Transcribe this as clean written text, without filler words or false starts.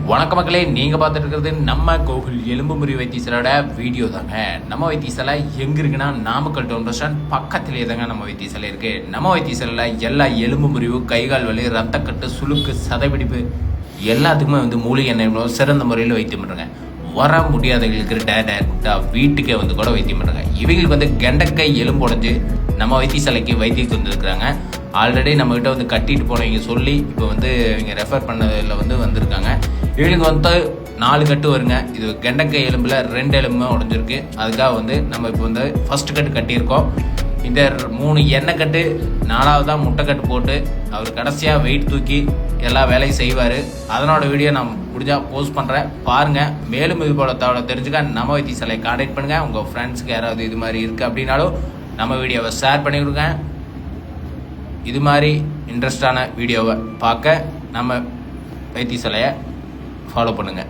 வணக்க மக்களே, நீங்கள் பார்த்துட்டு இருக்கிறது நம்ம கோகுல் எலும்பு முறிவு வைத்தியசாலையோட வீடியோ தாங்க. நம்ம வைத்தியசாலை எங்கே இருக்குன்னா நாமக்கல் டவுன் பஸ் ஸ்டாண்ட் பக்கத்துலேயே தாங்க நம்ம வைத்தியசாலை இருக்குது. நம்ம வைத்தியசாலையில் எல்லா எலும்பு முறிவு, கைகால் வலி, ரத்தக்கட்டு, சுளுக்கு, சதைப்பிடிப்பு எல்லாத்துக்குமே மூலிகை எண்ணெய் சிறந்த முறையில் வைத்தியம் பண்ணுறாங்க. வர முடியாதவங்களுக்கு டேரெக்டாக வீட்டுக்கே கூட வைத்தியம் பண்ணுறாங்க. இவங்களுக்கு கெண்டக்கை எலும்பு உடஞ்சி நம்ம வைத்தியசாலைக்கு வைத்தியத்துக்கு வந்துருக்குறாங்க. ஆல்ரெடி நம்மக்கிட்ட கட்டிட்டு போனவங்க சொல்லி இப்போ இவங்க ரெஃபர் பண்ணதில் வந்திருக்காங்க. இவங்களுக்கு 4 கட்டு வருங்க. இது கெண்டக்கை எலும்பில் 2 எலும்புமே உடஞ்சிருக்கு. அதுக்காக நம்ம இப்போ ஃபஸ்ட்டு கட்டு கட்டியிருக்கோம். இந்த 3 எண்ணெய் கட்டு 4வதாக முட்டைக்கட்டு போட்டு அவர் கடைசியாக வெயிட் தூக்கி எல்லா வேலையும் செய்வார். அதனோட வீடியோ நான் முடிஞ்சால் போஸ்ட் பண்ணுறேன், பாருங்கள். மேலும் இது போல தகவலை தெரிஞ்சுக்க நம்ம வைத்தியசாலையை கான்டாக்ட் பண்ணுங்கள். உங்கள் ஃப்ரெண்ட்ஸுக்கு யாராவது இது மாதிரி இருக்குது அப்படின்னாலும் நம்ம வீடியோவை ஷேர் பண்ணி கொடுங்க. இது மாதிரி இன்ட்ரெஸ்டான வீடியோவை பார்க்க நம்ம வைத்தியசாலையை ஃபாலோ பண்ணுங்கள்.